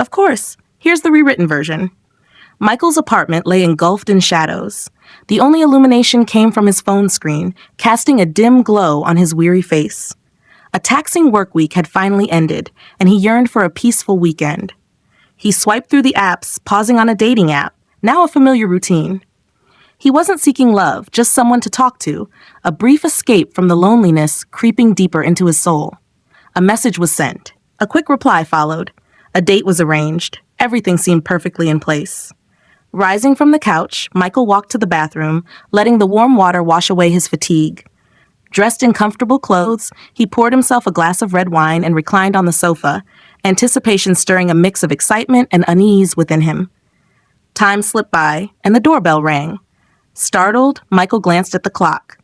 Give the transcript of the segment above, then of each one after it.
Of course, here's the rewritten version. Michael's apartment lay engulfed in shadows. The only illumination came from his phone screen, casting a dim glow on his weary face. A taxing work week had finally ended, and he yearned for a peaceful weekend. He swiped through the apps, pausing on a dating app, now a familiar routine. He wasn't seeking love, just someone to talk to, a brief escape from the loneliness creeping deeper into his soul. A message was sent. A quick reply followed. A date was arranged. Everything seemed perfectly in place. Rising from the couch, Michael walked to the bathroom, letting the warm water wash away his fatigue. Dressed in comfortable clothes, he poured himself a glass of red wine and reclined on the sofa, anticipation stirring a mix of excitement and unease within him. Time slipped by, and the doorbell rang. Startled, Michael glanced at the clock.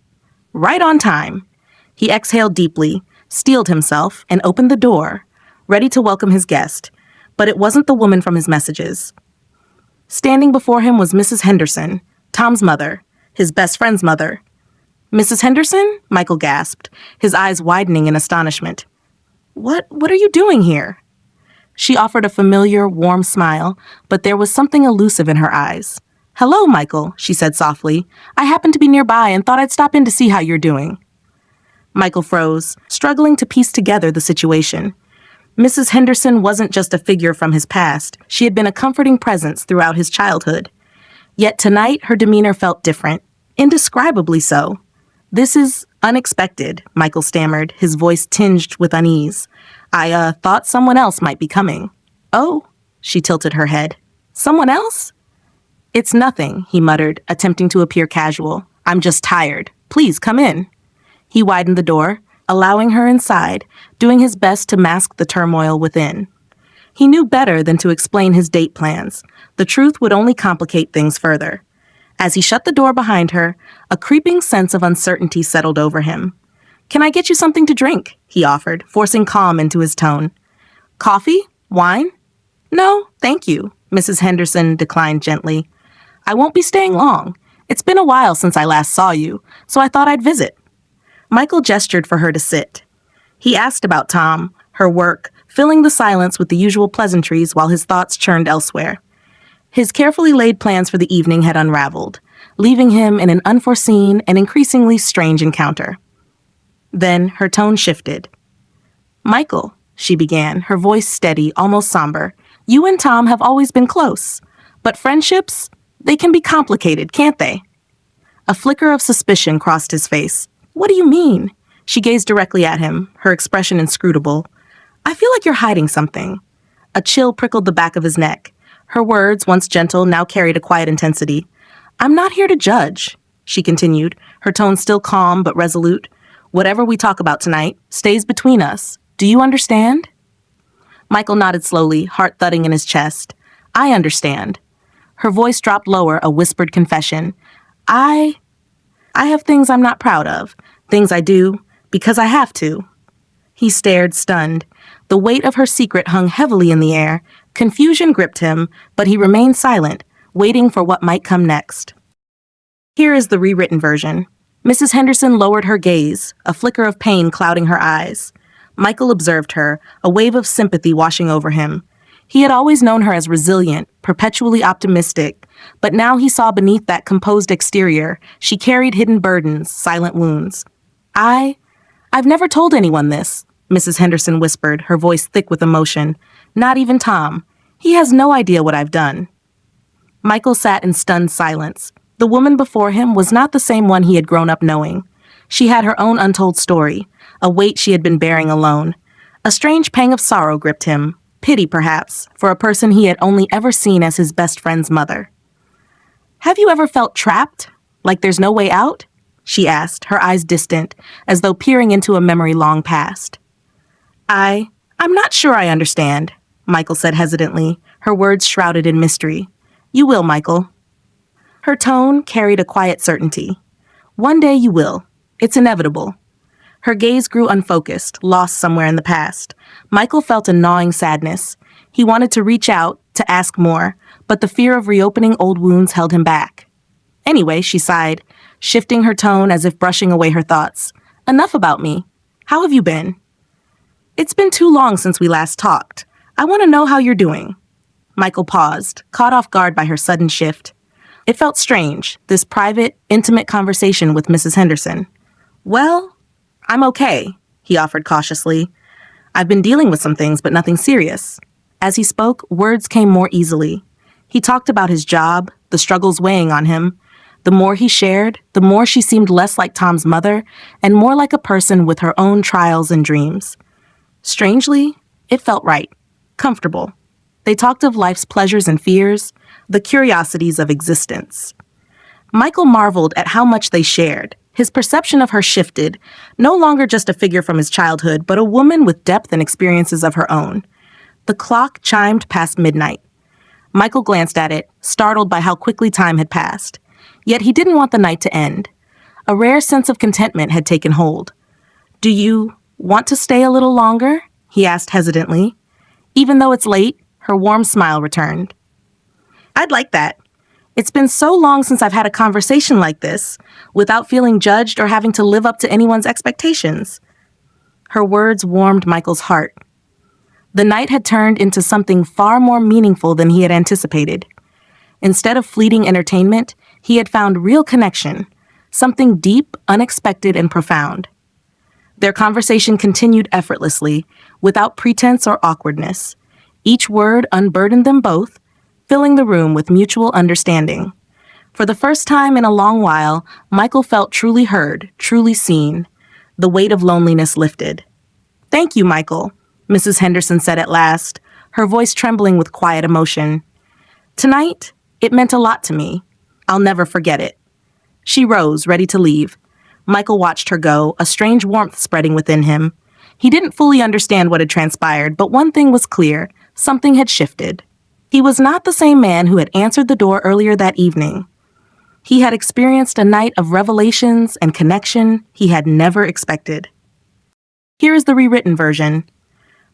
Right on time. He exhaled deeply, steeled himself, and opened the door, ready to welcome his guest. But it wasn't the woman from his messages. Standing before him was Mrs. Henderson, Tom's mother, his best friend's mother. Mrs. Henderson? Michael gasped, his eyes widening in astonishment. What are you doing here? She offered a familiar, warm smile, but there was something elusive in her eyes. Hello, Michael, she said softly. I happened to be nearby and thought I'd stop in to see how you're doing. Michael froze, struggling to piece together the situation. Mrs. Henderson wasn't just a figure from his past. She had been a comforting presence throughout his childhood. Yet tonight, her demeanor felt different, indescribably so. This is unexpected, Michael stammered, his voice tinged with unease. I thought someone else might be coming. Oh, she tilted her head. Someone else? It's nothing, he muttered, attempting to appear casual. I'm just tired. Please come in. He widened the door, allowing her inside, doing his best to mask the turmoil within. He knew better than to explain his date plans. The truth would only complicate things further. As he shut the door behind her, a creeping sense of uncertainty settled over him. Can I get you something to drink? He offered, forcing calm into his tone. Coffee? Wine? No, thank you, Mrs. Henderson declined gently. I won't be staying long. It's been a while since I last saw you, so I thought I'd visit. Michael gestured for her to sit. He asked about Tom, her work, filling the silence with the usual pleasantries while his thoughts churned elsewhere. His carefully laid plans for the evening had unraveled, leaving him in an unforeseen and increasingly strange encounter. Then her tone shifted. Michael, she began, her voice steady, almost somber, you and Tom have always been close, but friendships, they can be complicated, can't they? A flicker of suspicion crossed his face. What do you mean? She gazed directly at him, her expression inscrutable. I feel like you're hiding something. A chill prickled the back of his neck. Her words, once gentle, now carried a quiet intensity. I'm not here to judge, she continued, her tone still calm but resolute. Whatever we talk about tonight stays between us. Do you understand? Michael nodded slowly, heart thudding in his chest. I understand. Her voice dropped lower, a whispered confession. I have things I'm not proud of, things I do because I have to. He stared, stunned. The weight of her secret hung heavily in the air. Confusion gripped him, but he remained silent, waiting for what might come next. Here is the rewritten version. Mrs. Henderson lowered her gaze, a flicker of pain clouding her eyes. Michael observed her, a wave of sympathy washing over him. He had always known her as resilient, perpetually optimistic, but now he saw beneath that composed exterior, she carried hidden burdens, silent wounds. I've never told anyone this, Mrs. Henderson whispered, her voice thick with emotion. Not even Tom. He has no idea what I've done. Michael sat in stunned silence. The woman before him was not the same one he had grown up knowing. She had her own untold story, a weight she had been bearing alone. A strange pang of sorrow gripped him, pity perhaps, for a person he had only ever seen as his best friend's mother. Have you ever felt trapped? Like there's no way out? She asked, her eyes distant, as though peering into a memory long past. I'm not sure I understand, Michael said hesitantly, her words shrouded in mystery. You will, Michael. Her tone carried a quiet certainty. One day you will. It's inevitable. Her gaze grew unfocused, lost somewhere in the past. Michael felt a gnawing sadness. He wanted to reach out, to ask more, but the fear of reopening old wounds held him back. Anyway, she sighed, shifting her tone as if brushing away her thoughts. Enough about me. How have you been? It's been too long since we last talked. I want to know how you're doing. Michael paused, caught off guard by her sudden shift. It felt strange, this private, intimate conversation with Mrs. Henderson. Well, I'm okay, he offered cautiously. I've been dealing with some things, but nothing serious. As he spoke, words came more easily. He talked about his job, the struggles weighing on him. The more he shared, the more she seemed less like Tom's mother and more like a person with her own trials and dreams. Strangely, it felt right, comfortable. They talked of life's pleasures and fears, the curiosities of existence. Michael marveled at how much they shared. His perception of her shifted, no longer just a figure from his childhood, but a woman with depth and experiences of her own. The clock chimed past midnight. Michael glanced at it, startled by how quickly time had passed. Yet he didn't want the night to end. A rare sense of contentment had taken hold. "Do you want to stay a little longer?" he asked hesitantly. Even though it's late, her warm smile returned. "I'd like that. It's been so long since I've had a conversation like this, without feeling judged or having to live up to anyone's expectations." Her words warmed Michael's heart. The night had turned into something far more meaningful than he had anticipated. Instead of fleeting entertainment, he had found real connection, something deep, unexpected, and profound. Their conversation continued effortlessly, without pretense or awkwardness. Each word unburdened them both, filling the room with mutual understanding. For the first time in a long while, Michael felt truly heard, truly seen. The weight of loneliness lifted. "Thank you, Michael," Mrs. Henderson said at last, her voice trembling with quiet emotion. "Tonight, it meant a lot to me. I'll never forget it." She rose, ready to leave. Michael watched her go, a strange warmth spreading within him. He didn't fully understand what had transpired, but one thing was clear: something had shifted. He was not the same man who had answered the door earlier that evening. He had experienced a night of revelations and connection he had never expected. Here is the rewritten version.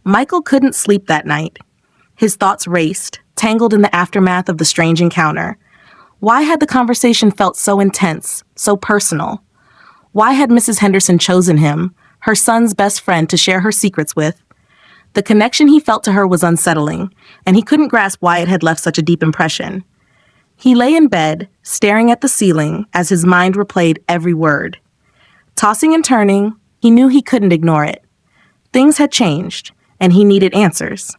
Michael couldn't sleep that night. His thoughts raced, tangled in the aftermath of the strange encounter. Why had the conversation felt so intense, so personal? Why had Mrs. Henderson chosen him, her son's best friend, to share her secrets with? The connection he felt to her was unsettling, and he couldn't grasp why it had left such a deep impression. He lay in bed, staring at the ceiling as his mind replayed every word. Tossing and turning, he knew he couldn't ignore it. Things had changed, and he needed answers.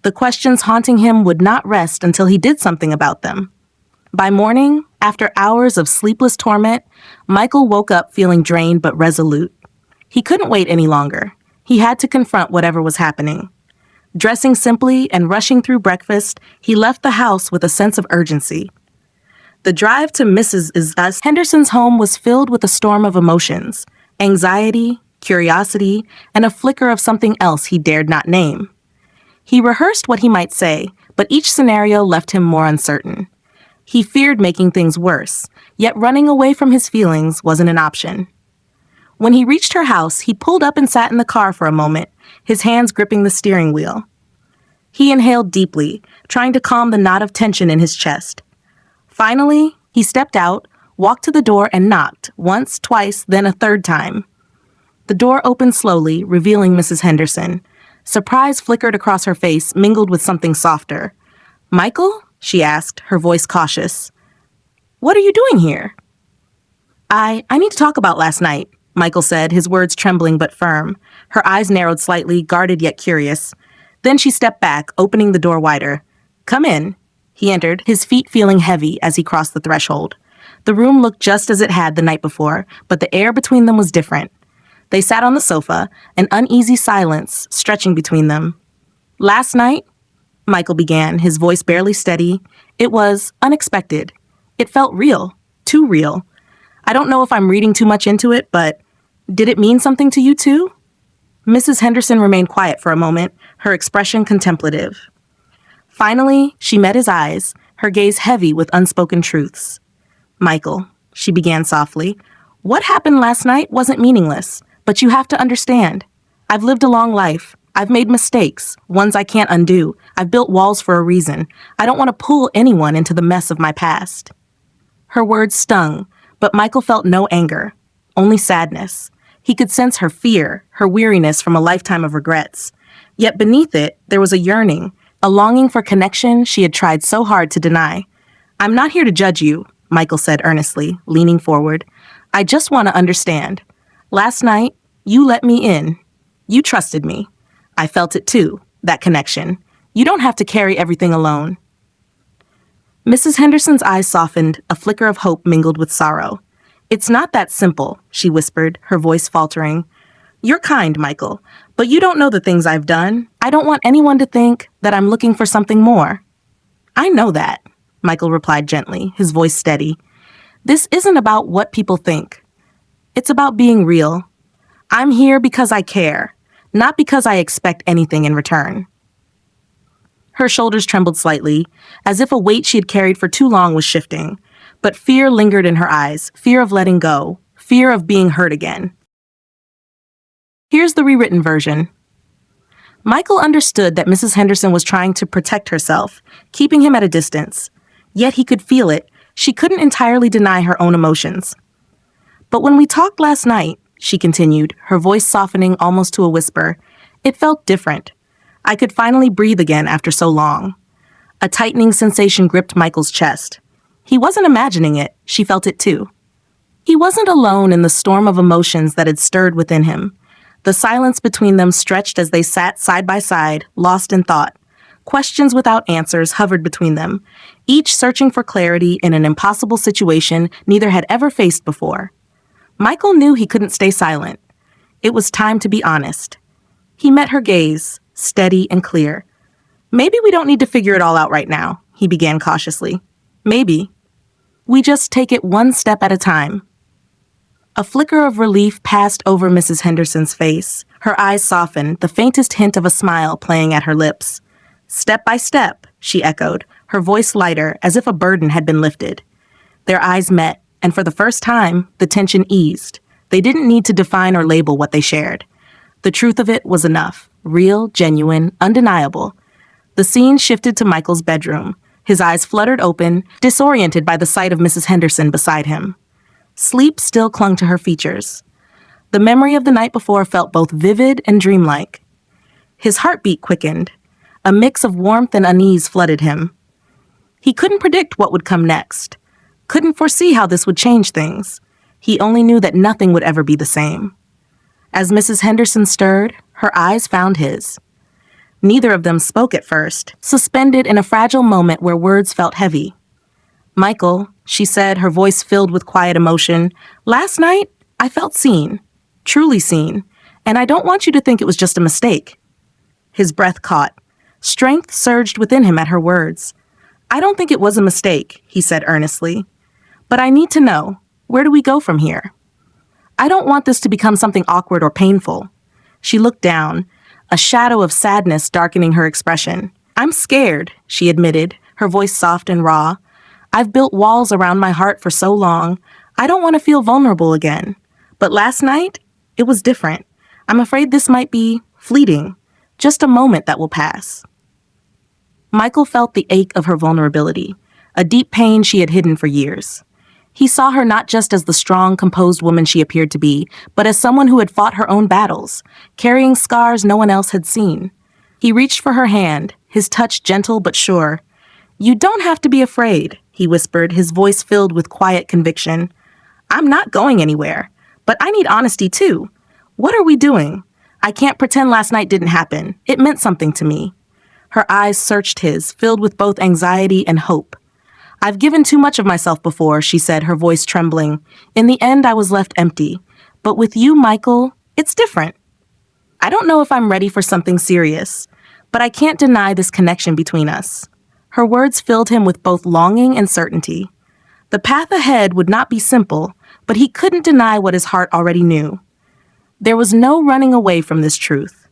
The questions haunting him would not rest until he did something about them. By morning, after hours of sleepless torment, Michael woke up feeling drained but resolute. He couldn't wait any longer. He had to confront whatever was happening. Dressing simply and rushing through breakfast, he left the house with a sense of urgency. The drive to Mrs. Henderson's home was filled with a storm of emotions: anxiety, curiosity, and a flicker of something else he dared not name. He rehearsed what he might say, but each scenario left him more uncertain. He feared making things worse, yet running away from his feelings wasn't an option. When he reached her house, he pulled up and sat in the car for a moment, his hands gripping the steering wheel. He inhaled deeply, trying to calm the knot of tension in his chest. Finally, he stepped out, walked to the door, and knocked, once, twice, then a third time. The door opened slowly, revealing Mrs. Henderson. Surprise flickered across her face, mingled with something softer. "Michael?" she asked, her voice cautious. "What are you doing here?" I need to talk about last night," Michael said, his words trembling but firm. Her eyes narrowed slightly, guarded yet curious. Then she stepped back, opening the door wider. "Come in." He entered, his feet feeling heavy as he crossed the threshold. The room looked just as it had the night before, but the air between them was different. They sat on the sofa, an uneasy silence stretching between them. "Last night," Michael began, his voice barely steady, "it was unexpected. It felt real, too real. I don't know if I'm reading too much into it, but did it mean something to you too?" Mrs. Henderson remained quiet for a moment, her expression contemplative. Finally, she met his eyes, her gaze heavy with unspoken truths. "Michael," she began softly, "what happened last night wasn't meaningless, but you have to understand. I've lived a long life. I've made mistakes, ones I can't undo. I've built walls for a reason. I don't want to pull anyone into the mess of my past." Her words stung, but Michael felt no anger, only sadness. He could sense her fear, her weariness from a lifetime of regrets. Yet beneath it, there was a yearning, a longing for connection she had tried so hard to deny. "I'm not here to judge you," Michael said earnestly, leaning forward. "I just want to understand. Last night, you let me in. You trusted me. I felt it too, that connection. You don't have to carry everything alone." Mrs. Henderson's eyes softened, a flicker of hope mingled with sorrow. "It's not that simple," she whispered, her voice faltering. "You're kind, Michael, but you don't know the things I've done. I don't want anyone to think that I'm looking for something more." "I know that," Michael replied gently, his voice steady. "This isn't about what people think. It's about being real. I'm here because I care, not because I expect anything in return." Her shoulders trembled slightly, as if a weight she had carried for too long was shifting, but fear lingered in her eyes, fear of letting go, fear of being hurt again. Here's the rewritten version. Michael understood that Mrs. Henderson was trying to protect herself, keeping him at a distance. Yet he could feel it. She couldn't entirely deny her own emotions. "But when we talked last night," she continued, her voice softening almost to a whisper, "it felt different. I could finally breathe again after so long." A tightening sensation gripped Michael's chest. He wasn't imagining it, she felt it too. He wasn't alone in the storm of emotions that had stirred within him. The silence between them stretched as they sat side by side, lost in thought. Questions without answers hovered between them, each searching for clarity in an impossible situation neither had ever faced before. Michael knew he couldn't stay silent. It was time to be honest. He met her gaze, steady and clear. "Maybe we don't need to figure it all out right now," he began cautiously. "Maybe. We just take it one step at a time." A flicker of relief passed over Mrs. Henderson's face. Her eyes softened, the faintest hint of a smile playing at her lips. "Step by step," she echoed, her voice lighter, as if a burden had been lifted. Their eyes met, and for the first time, the tension eased. They didn't need to define or label what they shared. The truth of it was enough, real, genuine, undeniable. The scene shifted to Michael's bedroom. His eyes fluttered open, disoriented by the sight of Mrs. Henderson beside him. Sleep still clung to her features. The memory of the night before felt both vivid and dreamlike. His heartbeat quickened. A mix of warmth and unease flooded him. He couldn't predict what would come next, couldn't foresee how this would change things. He only knew that nothing would ever be the same. As Mrs. Henderson stirred, her eyes found his. Neither of them spoke at first, suspended in a fragile moment where words felt heavy. "Michael," she said, her voice filled with quiet emotion, "last night, I felt seen, truly seen, and I don't want you to think it was just a mistake." His breath caught. Strength surged within him at her words. "I don't think it was a mistake," he said earnestly. "But I need to know, where do we go from here? I don't want this to become something awkward or painful." She looked down, a shadow of sadness darkening her expression. "I'm scared," she admitted, her voice soft and raw. "I've built walls around my heart for so long. I don't want to feel vulnerable again. But last night, it was different. I'm afraid this might be fleeting, just a moment that will pass." Michael felt the ache of her vulnerability, a deep pain she had hidden for years. He saw her not just as the strong, composed woman she appeared to be, but as someone who had fought her own battles, carrying scars no one else had seen. He reached for her hand, his touch gentle but sure. "You don't have to be afraid," he whispered, his voice filled with quiet conviction. "I'm not going anywhere, but I need honesty too. What are we doing? I can't pretend last night didn't happen. It meant something to me." Her eyes searched his, filled with both anxiety and hope. "I've given too much of myself before," she said, her voice trembling. "In the end, I was left empty. But with you, Michael, it's different. I don't know if I'm ready for something serious, but I can't deny this connection between us." Her words filled him with both longing and certainty. The path ahead would not be simple, but he couldn't deny what his heart already knew. There was no running away from this truth.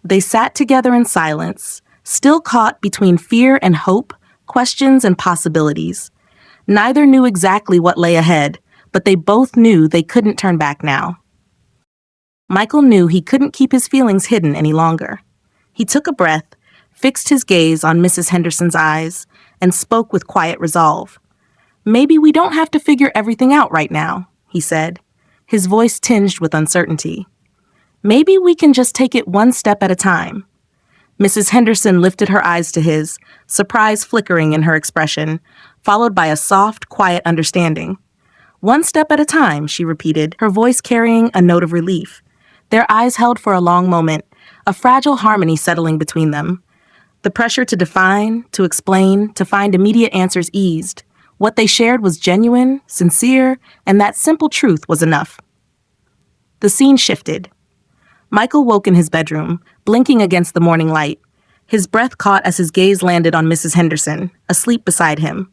They sat together in silence, still caught between fear and hope, questions and possibilities. Neither knew exactly what lay ahead, but they both knew they couldn't turn back now. Michael knew he couldn't keep his feelings hidden any longer. He took a breath, fixed his gaze on Mrs. Henderson's eyes, and spoke with quiet resolve. "Maybe we don't have to figure everything out right now," he said, his voice tinged with uncertainty. "Maybe we can just take it one step at a time. Mrs. Henderson lifted her eyes to his, surprise flickering in her expression, followed by a soft, quiet understanding. "One step at a time," she repeated, her voice carrying a note of relief. Their eyes held for a long moment, a fragile harmony settling between them. The pressure to define, to explain, to find immediate answers eased. What they shared was genuine, sincere, and that simple truth was enough. The scene shifted. Michael woke in his bedroom, blinking against the morning light. His breath caught as his gaze landed on Mrs. Henderson, asleep beside him.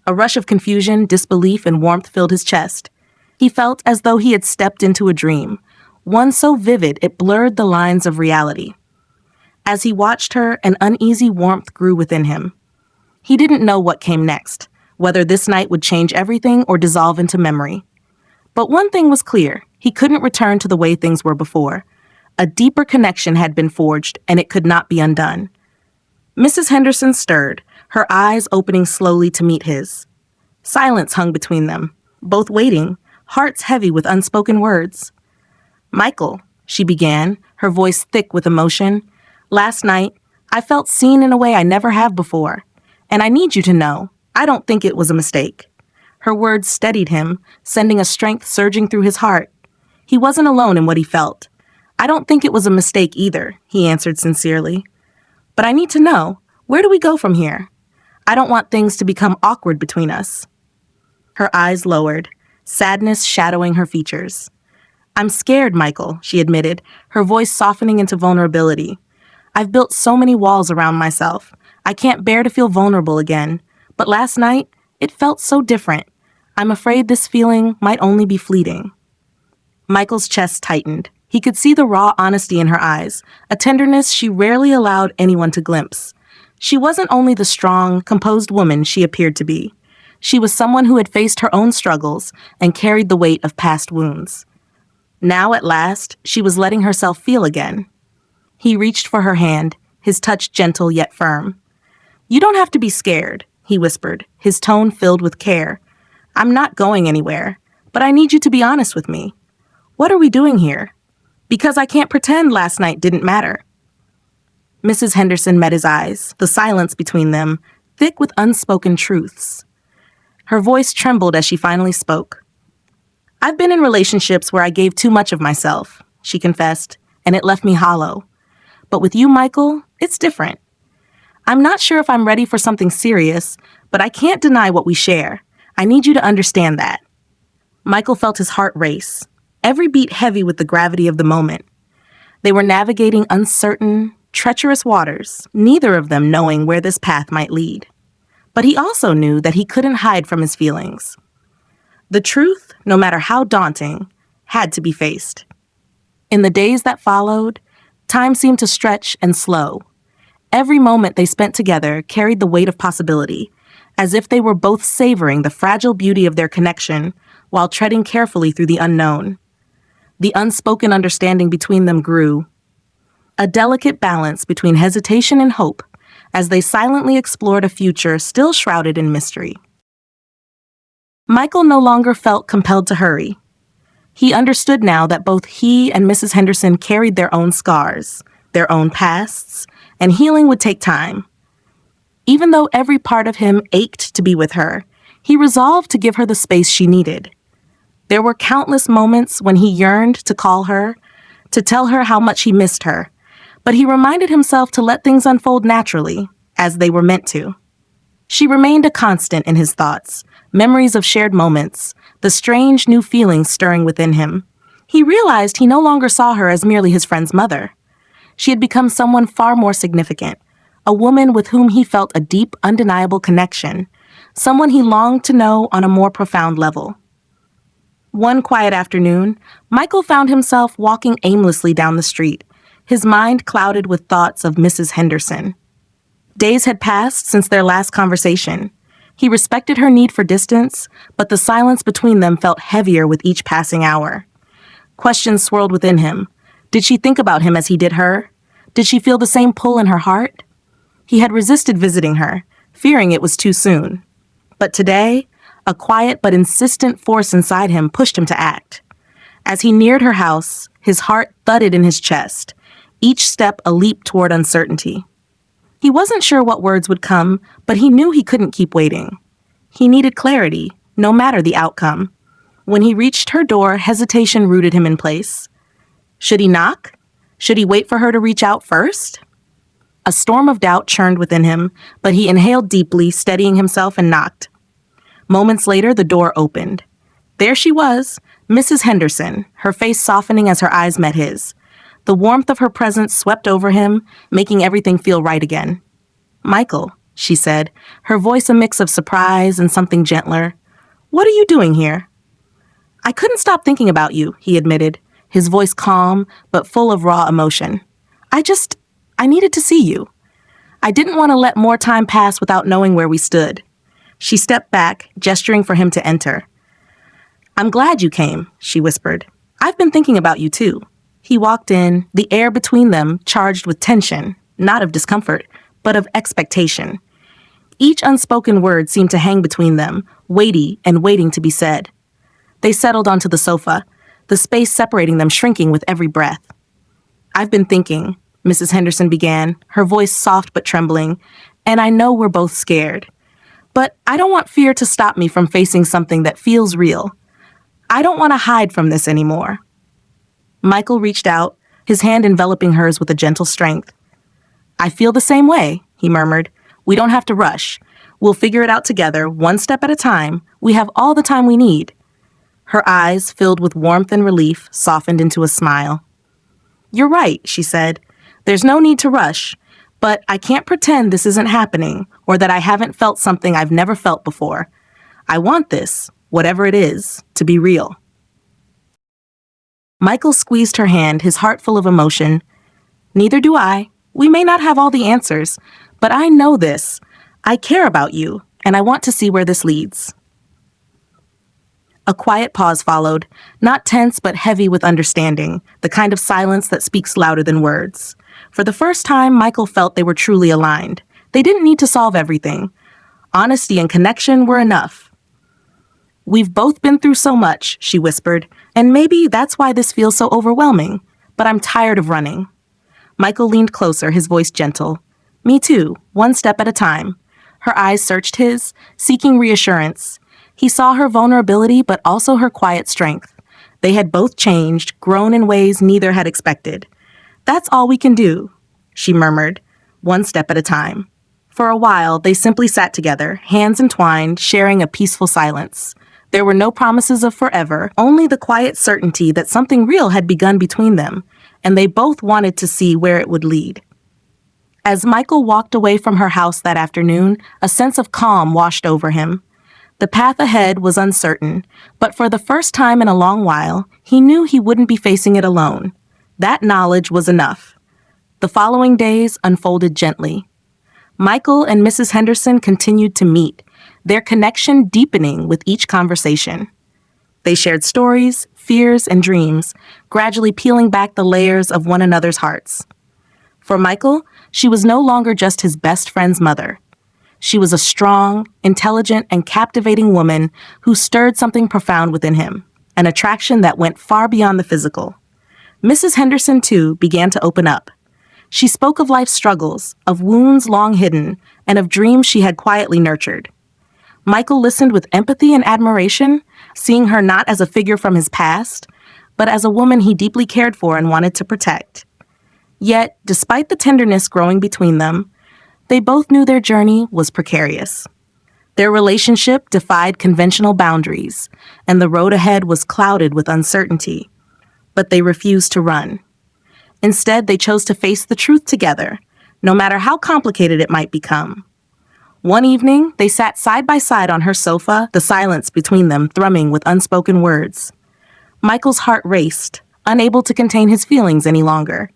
A rush of confusion, disbelief, and warmth filled his chest. He felt as though he had stepped into a dream, one so vivid it blurred the lines of reality. As he watched her, an uneasy warmth grew within him. He didn't know what came next, whether this night would change everything or dissolve into memory. But one thing was clear, he couldn't return to the way things were before. A deeper connection had been forged, and it could not be undone. Mrs. Henderson stirred, her eyes opening slowly to meet his. Silence hung between them, both waiting, hearts heavy with unspoken words. "Michael," she began, her voice thick with emotion, "last night, I felt seen in a way I never have before, and I need you to know, I don't think it was a mistake." Her words steadied him, sending a strength surging through his heart. He wasn't alone in what he felt. "I don't think it was a mistake either," he answered sincerely. "But I need to know, where do we go from here? I don't want things to become awkward between us." Her eyes lowered, sadness shadowing her features. "I'm scared, Michael," she admitted, her voice softening into vulnerability. "I've built so many walls around myself. I can't bear to feel vulnerable again. But last night, it felt so different. I'm afraid this feeling might only be fleeting." Michael's chest tightened. He could see the raw honesty in her eyes, a tenderness she rarely allowed anyone to glimpse. She wasn't only the strong, composed woman she appeared to be. She was someone who had faced her own struggles and carried the weight of past wounds. Now, at last, she was letting herself feel again. He reached for her hand, his touch gentle yet firm. "You don't have to be scared," he whispered, his tone filled with care. "I'm not going anywhere, but I need you to be honest with me. What are we doing here? Because I can't pretend last night didn't matter." Mrs. Henderson met his eyes, the silence between them, thick with unspoken truths. Her voice trembled as she finally spoke. "I've been in relationships where I gave too much of myself," she confessed, "and it left me hollow. But with you, Michael, it's different. I'm not sure if I'm ready for something serious, but I can't deny what we share. I need you to understand that." Michael felt his heart race, every beat heavy with the gravity of the moment. They were navigating uncertain, treacherous waters, neither of them knowing where this path might lead. But he also knew that he couldn't hide from his feelings. The truth, no matter how daunting, had to be faced. In the days that followed, time seemed to stretch and slow. Every moment they spent together carried the weight of possibility, as if they were both savoring the fragile beauty of their connection while treading carefully through the unknown. The unspoken understanding between them grew, a delicate balance between hesitation and hope, as they silently explored a future still shrouded in mystery. Michael no longer felt compelled to hurry. He understood now that both he and Mrs. Henderson carried their own scars, their own pasts, and healing would take time. Even though every part of him ached to be with her, he resolved to give her the space she needed. There were countless moments when he yearned to call her, to tell her how much he missed her, but he reminded himself to let things unfold naturally, as they were meant to. She remained a constant in his thoughts, memories of shared moments, the strange new feelings stirring within him. He realized he no longer saw her as merely his friend's mother. She had become someone far more significant, a woman with whom he felt a deep, undeniable connection, someone he longed to know on a more profound level. One quiet afternoon, Michael found himself walking aimlessly down the street, his mind clouded with thoughts of Mrs. Henderson. Days had passed since their last conversation. He respected her need for distance, but the silence between them felt heavier with each passing hour. Questions swirled within him. Did she think about him as he did her? Did she feel the same pull in her heart? He had resisted visiting her, fearing it was too soon. But today, a quiet but insistent force inside him pushed him to act. As he neared her house, his heart thudded in his chest, each step a leap toward uncertainty. He wasn't sure what words would come, but he knew he couldn't keep waiting. He needed clarity, no matter the outcome. When he reached her door, hesitation rooted him in place. Should he knock? Should he wait for her to reach out first? A storm of doubt churned within him, but he inhaled deeply, steadying himself, and knocked. Moments later, the door opened. There she was, Mrs. Henderson, her face softening as her eyes met his. The warmth of her presence swept over him, making everything feel right again. "Michael," she said, her voice a mix of surprise and something gentler. "What are you doing here?" "I couldn't stop thinking about you," he admitted, his voice calm but full of raw emotion. I needed to see you. I didn't want to let more time pass without knowing where we stood." She stepped back, gesturing for him to enter. "I'm glad you came," she whispered. "I've been thinking about you too." He walked in, the air between them charged with tension, not of discomfort, but of expectation. Each unspoken word seemed to hang between them, weighty and waiting to be said. They settled onto the sofa, the space separating them shrinking with every breath. "I've been thinking," Mrs. Henderson began, her voice soft but trembling, "and I know we're both scared. But I don't want fear to stop me from facing something that feels real. I don't want to hide from this anymore." Michael reached out, his hand enveloping hers with a gentle strength. "I feel the same way," he murmured. "We don't have to rush. We'll figure it out together, one step at a time. We have all the time we need." Her eyes, filled with warmth and relief, softened into a smile. "You're right," she said. "There's no need to rush, but I can't pretend this isn't happening or that I haven't felt something I've never felt before. I want this, whatever it is, to be real." Michael squeezed her hand, his heart full of emotion. "Neither do I. We may not have all the answers, but I know this. I care about you, and I want to see where this leads." A quiet pause followed, not tense but heavy with understanding, the kind of silence that speaks louder than words. For the first time, Michael felt they were truly aligned. They didn't need to solve everything. Honesty and connection were enough. "We've both been through so much," she whispered, "and maybe that's why this feels so overwhelming. But I'm tired of running." Michael leaned closer, his voice gentle. "Me too, one step at a time." Her eyes searched his, seeking reassurance. He saw her vulnerability, but also her quiet strength. They had both changed, grown in ways neither had expected. "That's all we can do," she murmured, "one step at a time." For a while, they simply sat together, hands entwined, sharing a peaceful silence. There were no promises of forever, only the quiet certainty that something real had begun between them, and they both wanted to see where it would lead. As Michael walked away from her house that afternoon, a sense of calm washed over him. The path ahead was uncertain, but for the first time in a long while, he knew he wouldn't be facing it alone. That knowledge was enough. The following days unfolded gently. Michael and Mrs. Henderson continued to meet, their connection deepening with each conversation. They shared stories, fears, and dreams, gradually peeling back the layers of one another's hearts. For Michael, she was no longer just his best friend's mother. She was a strong, intelligent, and captivating woman who stirred something profound within him, an attraction that went far beyond the physical. Mrs. Henderson, too, began to open up. She spoke of life's struggles, of wounds long hidden, and of dreams she had quietly nurtured. Michael listened with empathy and admiration, seeing her not as a figure from his past, but as a woman he deeply cared for and wanted to protect. Yet, despite the tenderness growing between them, they both knew their journey was precarious. Their relationship defied conventional boundaries, and the road ahead was clouded with uncertainty. But they refused to run. Instead, they chose to face the truth together, no matter how complicated it might become. One evening, they sat side by side on her sofa, the silence between them thrumming with unspoken words. Michael's heart raced, unable to contain his feelings any longer.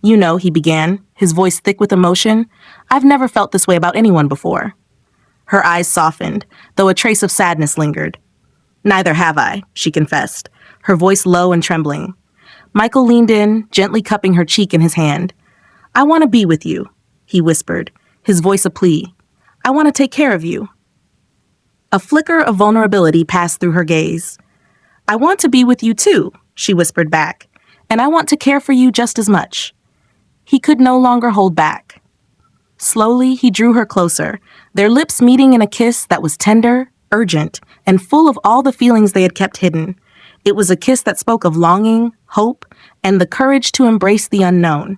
"You know," he began, his voice thick with emotion, "I've never felt this way about anyone before." Her eyes softened, though a trace of sadness lingered. "Neither have I," she confessed, her voice low and trembling. Michael leaned in, gently cupping her cheek in his hand. "I want to be with you," he whispered, his voice a plea. "I want to take care of you." A flicker of vulnerability passed through her gaze. "I want to be with you too," she whispered back, "and I want to care for you just as much." He could no longer hold back. Slowly, he drew her closer, their lips meeting in a kiss that was tender, urgent, and full of all the feelings they had kept hidden. It was a kiss that spoke of longing, hope, and the courage to embrace the unknown.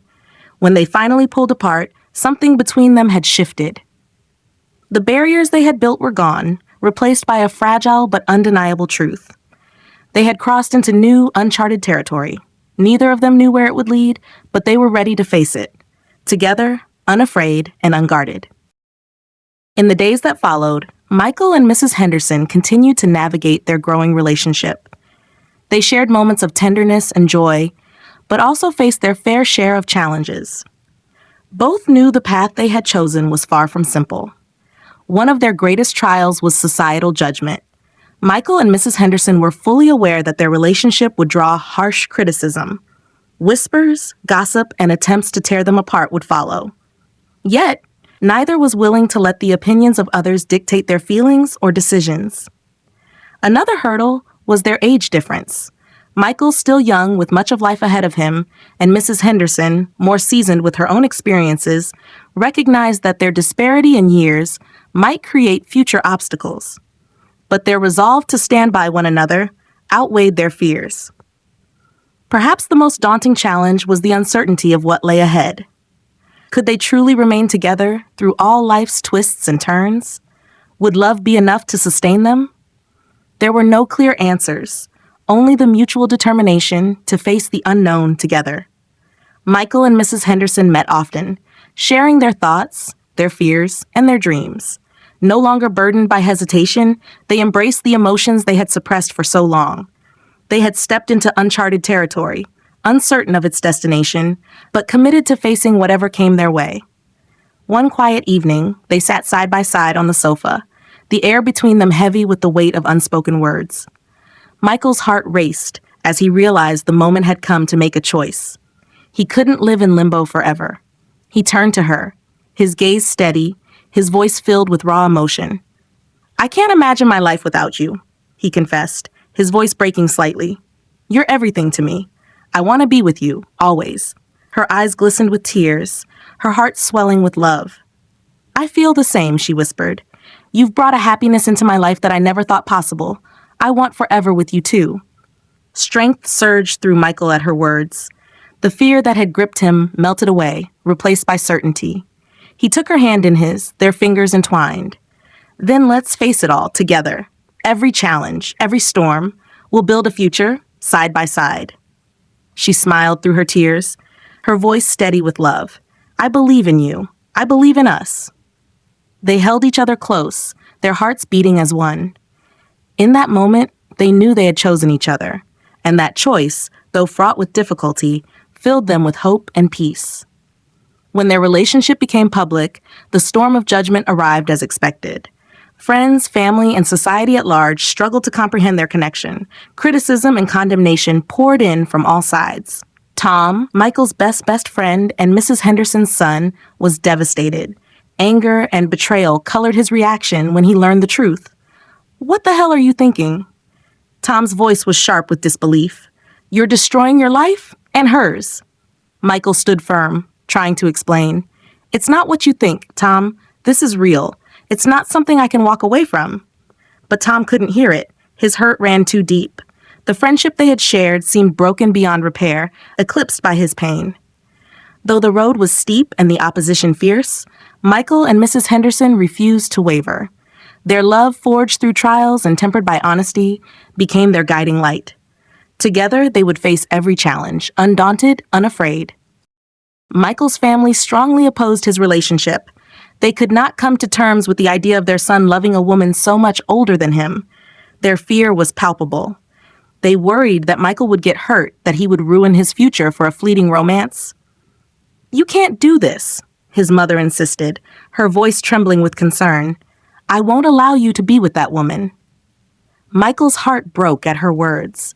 When they finally pulled apart, something between them had shifted. The barriers they had built were gone, replaced by a fragile but undeniable truth. They had crossed into new, uncharted territory. Neither of them knew where it would lead, but they were ready to face it, together, unafraid, and unguarded. In the days that followed, Michael and Mrs. Henderson continued to navigate their growing relationship. They shared moments of tenderness and joy, but also faced their fair share of challenges. Both knew the path they had chosen was far from simple. One of their greatest trials was societal judgment. Michael and Mrs. Henderson were fully aware that their relationship would draw harsh criticism. Whispers, gossip, and attempts to tear them apart would follow. Yet, neither was willing to let the opinions of others dictate their feelings or decisions. Another hurdle was their age difference. Michael, still young with much of life ahead of him, and Mrs. Henderson, more seasoned with her own experiences, recognized that their disparity in years might create future obstacles. But their resolve to stand by one another outweighed their fears. Perhaps the most daunting challenge was the uncertainty of what lay ahead. Could they truly remain together through all life's twists and turns? Would love be enough to sustain them? There were no clear answers, only the mutual determination to face the unknown together. Michael and Mrs. Henderson met often, sharing their thoughts, their fears, and their dreams. No longer burdened by hesitation, they embraced the emotions they had suppressed for so long. They had stepped into uncharted territory, uncertain of its destination, but committed to facing whatever came their way. One quiet evening, they sat side by side on the sofa, the air between them heavy with the weight of unspoken words. Michael's heart raced as he realized the moment had come to make a choice. He couldn't live in limbo forever. He turned to her, his gaze steady, his voice filled with raw emotion. "I can't imagine my life without you," he confessed, his voice breaking slightly. "You're everything to me. I want to be with you, always." Her eyes glistened with tears, her heart swelling with love. "I feel the same," she whispered. "You've brought a happiness into my life that I never thought possible. I want forever with you too." Strength surged through Michael at her words. The fear that had gripped him melted away, replaced by certainty. He took her hand in his, their fingers entwined. "Then let's face it all, together. Every challenge, every storm, we'll build a future, side by side." She smiled through her tears, her voice steady with love. "I believe in you. I believe in us." They held each other close, their hearts beating as one. In that moment, they knew they had chosen each other, and that choice, though fraught with difficulty, filled them with hope and peace. When their relationship became public, the storm of judgment arrived as expected. Friends, family, and society at large struggled to comprehend their connection. Criticism and condemnation poured in from all sides. Tom, Michael's best friend and Mrs. Henderson's son, was devastated. Anger and betrayal colored his reaction when he learned the truth. "What the hell are you thinking?" Tom's voice was sharp with disbelief. "You're destroying your life and hers." Michael stood firm, trying to explain. "It's not what you think, Tom. This is real. It's not something I can walk away from." But Tom couldn't hear it. His hurt ran too deep. The friendship they had shared seemed broken beyond repair, eclipsed by his pain. Though the road was steep and the opposition fierce, Michael and Mrs. Henderson refused to waver. Their love, forged through trials and tempered by honesty, became their guiding light. Together, they would face every challenge, undaunted, unafraid. Michael's family strongly opposed his relationship. They could not come to terms with the idea of their son loving a woman so much older than him. Their fear was palpable. They worried that Michael would get hurt, that he would ruin his future for a fleeting romance. "You can't do this," his mother insisted, her voice trembling with concern. "I won't allow you to be with that woman." Michael's heart broke at her words.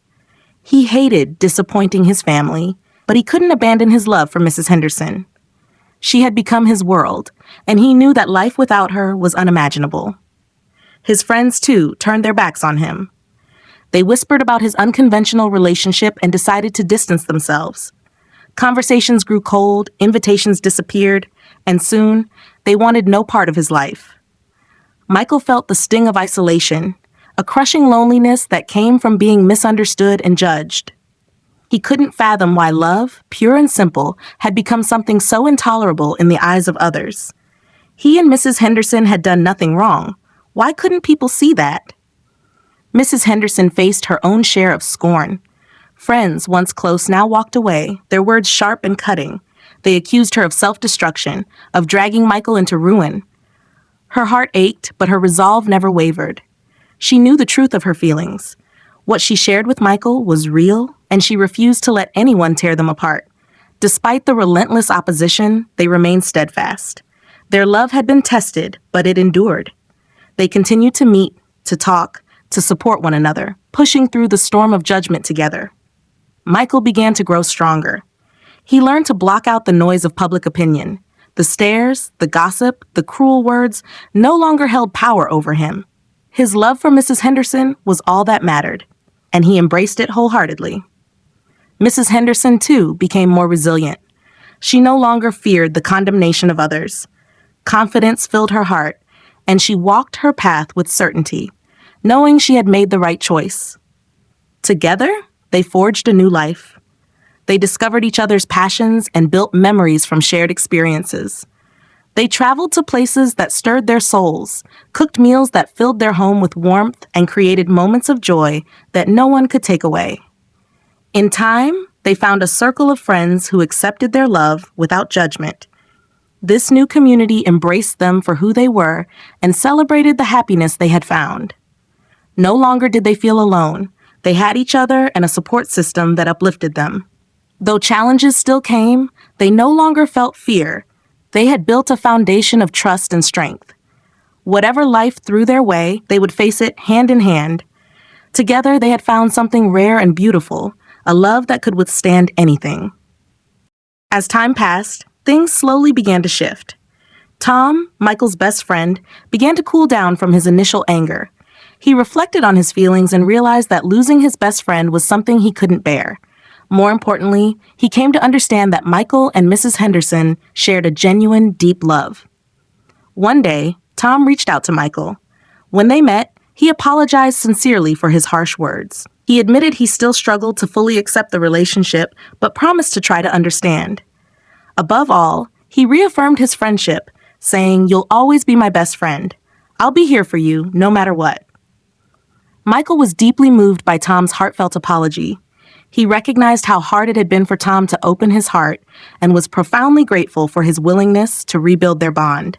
He hated disappointing his family, but he couldn't abandon his love for Mrs. Henderson. She had become his world, and he knew that life without her was unimaginable. His friends, too, turned their backs on him. They whispered about his unconventional relationship and decided to distance themselves. Conversations grew cold, invitations disappeared, and soon They wanted no part of his life. Michael felt the sting of isolation, a crushing loneliness that came from being misunderstood and judged. He couldn't fathom why love, pure and simple, had become something so intolerable in the eyes of others. He and Mrs. Henderson had done nothing wrong. Why couldn't people see that? Mrs. Henderson faced her own share of scorn. Friends, once close, now walked away, their words sharp and cutting. They accused her of self-destruction, of dragging Michael into ruin. Her heart ached, but her resolve never wavered. She knew the truth of her feelings. What she shared with Michael was real, and she refused to let anyone tear them apart. Despite the relentless opposition, they remained steadfast. Their love had been tested, but it endured. They continued to meet, to talk, to support one another, pushing through the storm of judgment together. Michael began to grow stronger. He learned to block out the noise of public opinion. The stares, the gossip, the cruel words no longer held power over him. His love for Mrs. Henderson was all that mattered, and he embraced it wholeheartedly. Mrs. Henderson, too, became more resilient. She no longer feared the condemnation of others. Confidence filled her heart, and she walked her path with certainty, knowing she had made the right choice. Together, they forged a new life. They discovered each other's passions and built memories from shared experiences. They traveled to places that stirred their souls, cooked meals that filled their home with warmth, and created moments of joy that no one could take away. In time, they found a circle of friends who accepted their love without judgment. This new community embraced them for who they were and celebrated the happiness they had found. No longer did they feel alone. They had each other and a support system that uplifted them. Though challenges still came, they no longer felt fear. They had built a foundation of trust and strength. Whatever life threw their way, they would face it hand in hand. Together, they had found something rare and beautiful, a love that could withstand anything. As time passed, things slowly began to shift. Tom, Michael's best friend, began to cool down from his initial anger. He reflected on his feelings and realized that losing his best friend was something he couldn't bear. More importantly, he came to understand that Michael and Mrs. Henderson shared a genuine, deep love. One day, Tom reached out to Michael. When they met, he apologized sincerely for his harsh words. He admitted he still struggled to fully accept the relationship, but promised to try to understand. Above all, he reaffirmed his friendship, saying, "You'll always be my best friend. I'll be here for you, no matter what." Michael was deeply moved by Tom's heartfelt apology. He recognized how hard it had been for Tom to open his heart and was profoundly grateful for his willingness to rebuild their bond.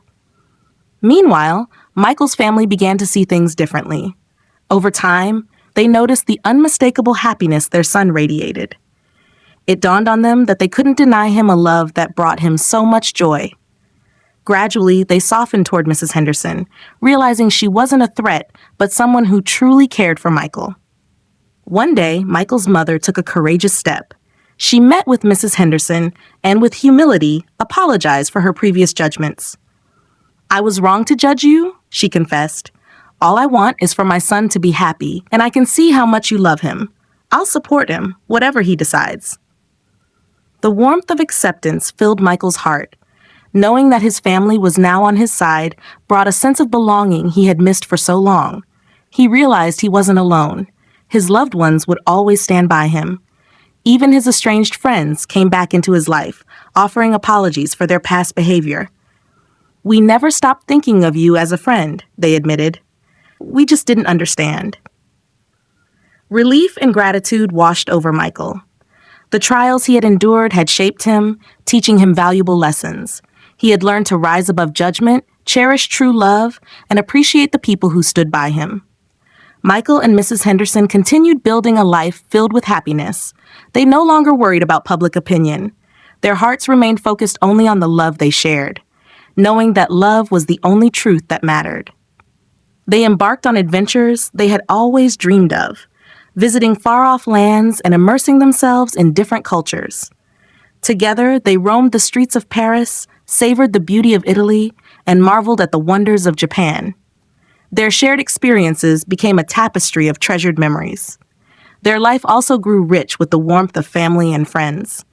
Meanwhile, Michael's family began to see things differently. Over time, they noticed the unmistakable happiness their son radiated. It dawned on them that they couldn't deny him a love that brought him so much joy. Gradually, they softened toward Mrs. Henderson, realizing she wasn't a threat, but someone who truly cared for Michael. One day, Michael's mother took a courageous step. She met with Mrs. Henderson and, with humility, apologized for her previous judgments. "I was wrong to judge you," she confessed. "All I want is for my son to be happy, and I can see how much you love him. I'll support him, whatever he decides." The warmth of acceptance filled Michael's heart. Knowing that his family was now on his side brought a sense of belonging he had missed for so long. He realized he wasn't alone. His loved ones would always stand by him. Even his estranged friends came back into his life, offering apologies for their past behavior. "We never stopped thinking of you as a friend," they admitted. "We just didn't understand." Relief and gratitude washed over Michael. The trials he had endured had shaped him, teaching him valuable lessons. He had learned to rise above judgment, cherish true love, and appreciate the people who stood by him. Michael and Mrs. Henderson continued building a life filled with happiness. They no longer worried about public opinion. Their hearts remained focused only on the love they shared, knowing that love was the only truth that mattered. They embarked on adventures they had always dreamed of, visiting far-off lands and immersing themselves in different cultures. Together, they roamed the streets of Paris, savored the beauty of Italy, and marveled at the wonders of Japan. Their shared experiences became a tapestry of treasured memories. Their life also grew rich with the warmth of family and friends.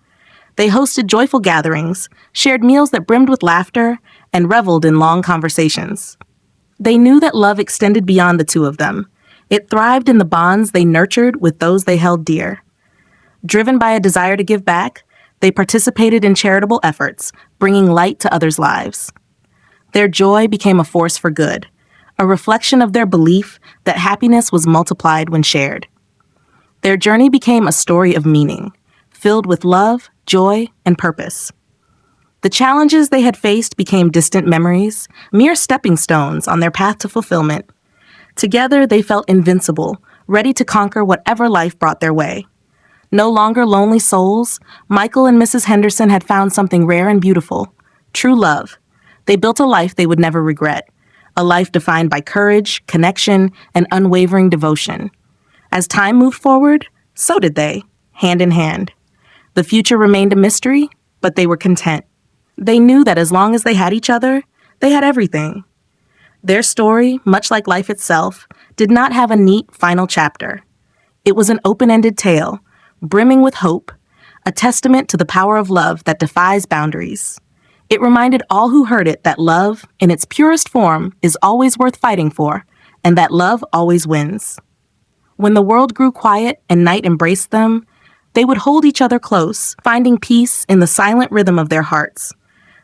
They hosted joyful gatherings, shared meals that brimmed with laughter, and reveled in long conversations. They knew that love extended beyond the two of them. It thrived in the bonds they nurtured with those they held dear. Driven by a desire to give back, they participated in charitable efforts, bringing light to others' lives. Their joy became a force for good, a reflection of their belief that happiness was multiplied when shared. Their journey became a story of meaning, filled with love, joy, and purpose. The challenges they had faced became distant memories, mere stepping stones on their path to fulfillment. Together, they felt invincible, ready to conquer whatever life brought their way. No longer lonely souls, Michael and Mrs. Henderson had found something rare and beautiful: true love. They built a life they would never regret, a life defined by courage, connection, and unwavering devotion. As time moved forward, so did they, hand in hand. The future remained a mystery, but they were content. They knew that as long as they had each other, they had everything. Their story, much like life itself, did not have a neat final chapter. It was an open-ended tale, brimming with hope, a testament to the power of love that defies boundaries. It reminded all who heard it that love, in its purest form, is always worth fighting for, and that love always wins. When the world grew quiet and night embraced them, they would hold each other close, finding peace in the silent rhythm of their hearts.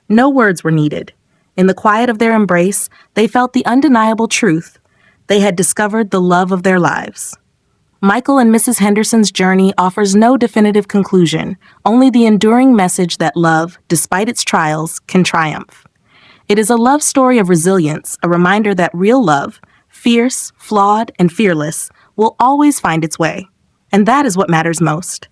No words were needed. In the quiet of their embrace, they felt the undeniable truth. They had discovered the love of their lives. Michael and Mrs. Henderson's journey offers no definitive conclusion, only the enduring message that love, despite its trials, can triumph. It is a love story of resilience, a reminder that real love, fierce, flawed, and fearless, will always find its way. And that is what matters most.